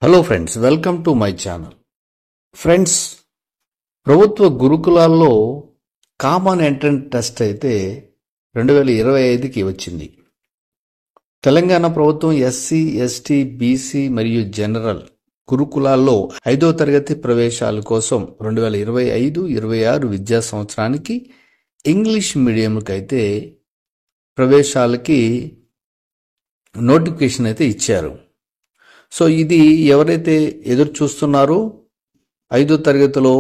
Hello friends, welcome to my channel. Friends, ప్రభుత్వ గురుకులాల్లో common entrance test అయితే 2025కి వచ్చింది. తెలంగాణ ప్రభుత్వం ఎస్సీ, ఎస్టీ, బీసీ మరియు జనరల్ గురుకులాల్లో 5వ తరగతి ప్రవేశాల కోసం 2025-26 విద్యా సంవత్సరానికి ఇంగ్లీష్ మీడియంకి అయితే ప్రవేశాలకి నోటిఫికేషన్ అయితే ఇచ్చారు. సో ఇది ఎవరైతే ఎదురు చూస్తున్నారో 5వ తరగతిలో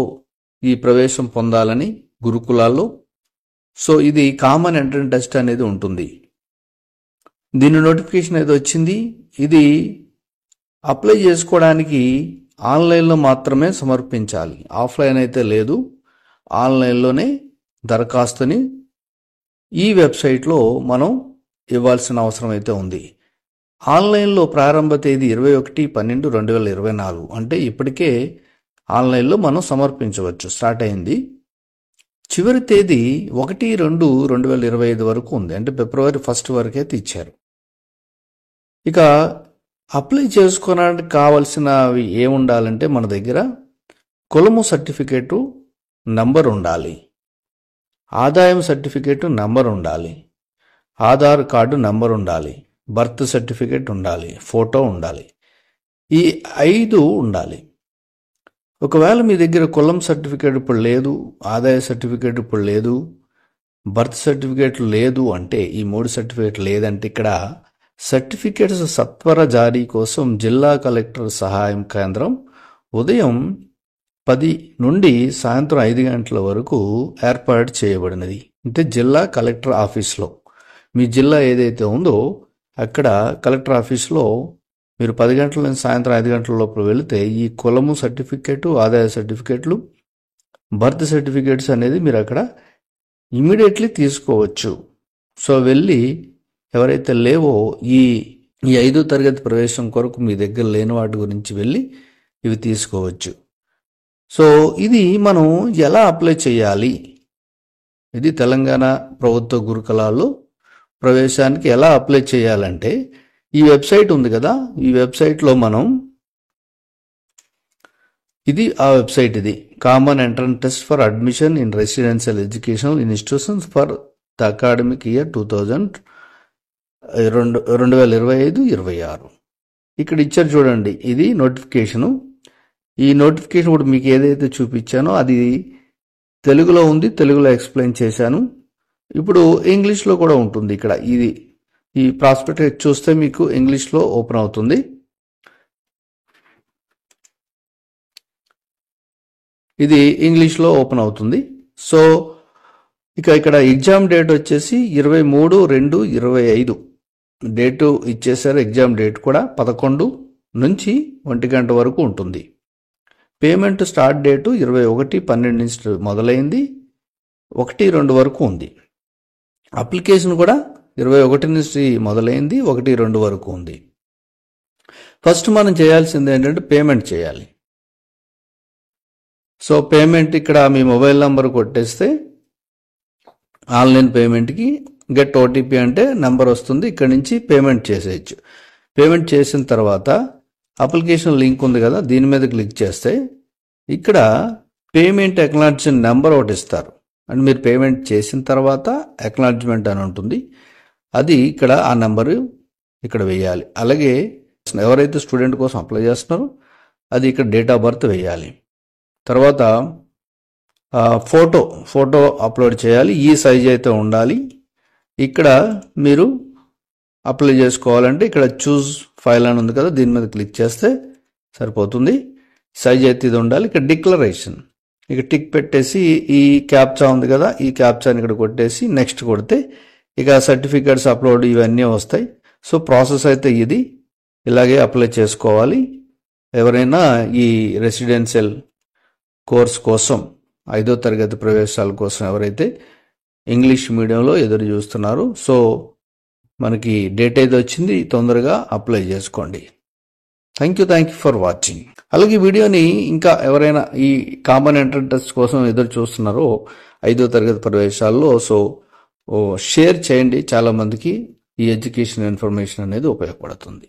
ఈ ప్రవేశం పొందాలని గురుకులాల్లో, సో ఇది కామన్ ఎంట్రన్స్ టెస్ట్ అనేది ఉంటుంది. దీని నోటిఫికేషన్ అయితే వచ్చింది. ఇది అప్లై చేసుకోవడానికి ఆన్లైన్లో మాత్రమే సమర్పించాలి, ఆఫ్లైన్ అయితే లేదు. ఆన్లైన్లోనే దరఖాస్తుని ఈ వెబ్సైట్లో మనం ఇవ్వాల్సిన అవసరం అయితే ఉంది. ఆన్లైన్లో ప్రారంభ తేదీ 21/12/2024, అంటే ఇప్పటికే ఆన్లైన్లో మనం సమర్పించవచ్చు, స్టార్ట్ అయింది. చివరి తేదీ 1/2/2025 వరకు ఉంది, అంటే February 1 వరకు అయితే ఇచ్చారు. ఇక అప్లై చేసుకోవడానికి కావాల్సినవి ఏముండాలంటే మన దగ్గర కులము సర్టిఫికేటు నంబర్ ఉండాలి, ఆదాయం సర్టిఫికేటు నంబర్ ఉండాలి, ఆధార్ కార్డు నంబర్ ఉండాలి, బర్త్ సర్టిఫికేట్ ఉండాలి, ఫోటో ఉండాలి. ఈ 5 ఉండాలి. ఒకవేళ మీ దగ్గర కులం సర్టిఫికేట్ ఇప్పుడు లేదు, ఆదాయ సర్టిఫికేట్ ఇప్పుడు లేదు, బర్త్ సర్టిఫికేట్ లేదు అంటే, ఈ 3 సర్టిఫికేట్ లేదంటే ఇక్కడ సర్టిఫికేట్స్ సత్వర జారీ కోసం జిల్లా కలెక్టర్ సహాయం కేంద్రం ఉదయం 10 నుండి సాయంత్రం 5 గంటల వరకు ఏర్పాటు చేయబడినది. అంటే జిల్లా కలెక్టర్ ఆఫీస్లో, మీ జిల్లా ఏదైతే ఉందో అక్కడ కలెక్టర్ ఆఫీస్లో మీరు 10 గంటల నుంచి సాయంత్రం 5 గంటల లోపల వెళితే ఈ కులము సర్టిఫికేటు, ఆదాయ సర్టిఫికేట్లు, బర్త్ సర్టిఫికేట్స్ అనేది మీరు అక్కడ ఇమీడియట్లీ తీసుకోవచ్చు. సో వెళ్ళి ఎవరైతే లేవో ఈ 5వ తరగతి ప్రవేశం కొరకు మీ దగ్గర లేని వాటి గురించి వెళ్ళి ఇవి తీసుకోవచ్చు. సో ఇది మనం ఎలా అప్లై చేయాలి, ఇది తెలంగాణ ప్రభుత్వ గురుకులాల్లో ప్రవేశానికి ఎలా అప్లై చేయాలంటే ఈ వెబ్సైట్ ఉంది కదా, ఈ వెబ్సైట్లో మనం ఇది ఆ వెబ్సైట్, ఇది common entrance test for admission in residential educational institutions for the academic year 2025-26 ఇక్కడ ఇచ్చారు చూడండి. ఇది నోటిఫికేషను. ఈ నోటిఫికేషన్ కూడా మీకు ఏదైతే చూపించానో అది తెలుగులో ఉంది, తెలుగులో ఎక్స్ప్లెయిన్ చేశాను. ఇప్పుడు ఇంగ్లీష్లో కూడా ఉంటుంది. ఇక్కడ ఇది ఈ ప్రాస్పెక్టస్ చూస్తే మీకు ఇంగ్లీష్లో ఓపెన్ అవుతుంది. ఇది ఇంగ్లీష్లో ఓపెన్ అవుతుంది. సో ఇక్కడ ఎగ్జామ్ డేట్ వచ్చేసి 23/2/25 డేటు ఇచ్చేసారు. ఎగ్జామ్ డేట్ కూడా 11 నుంచి 1 గంట వరకు ఉంటుంది. పేమెంట్ స్టార్ట్ డేటు 21/12 నుంచి మొదలైంది, 1/2 వరకు ఉంది. అప్లికేషన్ కూడా 21 నుంచి మొదలైంది, 1/2 వరకు ఉంది. ఫస్ట్ మనం చేయాల్సింది ఏంటంటే పేమెంట్ చేయాలి. సో పేమెంట్ ఇక్కడ మీ మొబైల్ నంబర్ కొట్టేస్తే ఆన్లైన్ పేమెంట్కి గెట్ ఓటీపీ అంటే నెంబర్ వస్తుంది, ఇక్కడ నుంచి పేమెంట్ చేసేయచ్చు. పేమెంట్ చేసిన తర్వాత అప్లికేషన్ లింక్ ఉంది కదా, దీని మీద క్లిక్ చేస్తే ఇక్కడ పేమెంట్ అక్నాలెడ్జ్మెంట్ నెంబర్ ఒకటి ఇస్తారు. అండ్ మీరు పేమెంట్ చేసిన తర్వాత అక్నాలెడ్జ్మెంట్ అని ఉంటుంది, అది ఇక్కడ ఆ నెంబరు ఇక్కడ వేయాలి. అలాగే ఎవరైతే స్టూడెంట్ కోసం అప్లై చేస్తున్నారో అది ఇక్కడ డేట్ ఆఫ్ బర్త్ వేయాలి. తర్వాత ఫోటో అప్లోడ్ చేయాలి, ఈ సైజ్ అయితే ఉండాలి. ఇక్కడ మీరు అప్లై చేసుకోవాలంటే ఇక్కడ చూజ్ ఫైల్ అని ఉంది కదా, దీని మీద క్లిక్ చేస్తే సరిపోతుంది. సైజ్ అయితే ఇది ఉండాలి. ఇక్కడ డిక్లరేషన్, ఇక టిక్ పెట్టేసి ఈ క్యాప్చా ఉంది కదా, ఈ క్యాప్చాని ఇక్కడ కొట్టేసి నెక్స్ట్ కొడితే ఇక సర్టిఫికేట్స్ అప్లోడ్ ఇవన్నీ వస్తాయి. సో ప్రాసెస్ అయితే ఇది, ఇలాగే అప్లై చేసుకోవాలి. ఎవరైనా ఈ రెసిడెన్షియల్ కోర్స్ కోసం 5వ తరగతి ప్రవేశాల కోసం ఎవరైతే ఇంగ్లీష్ మీడియంలో ఎదురు చూస్తున్నారు, సో మనకి డేట్ అయితే వచ్చింది, తొందరగా అప్లై చేసుకోండి. Thank you for watching. అలాగే వీడియోని ఇంకా ఎవరైనా ఈ కామన్ ఎంట్రన్స్ టెస్ట్ కోసం ఎదురు చూస్తున్నారో 5వ తరగతి ప్రవేశాల్లో, సో షేర్ చేయండి. చాలామందికి ఈ ఎడ్యుకేషన్ ఇన్ఫర్మేషన్ అనేది ఉపయోగపడుతుంది.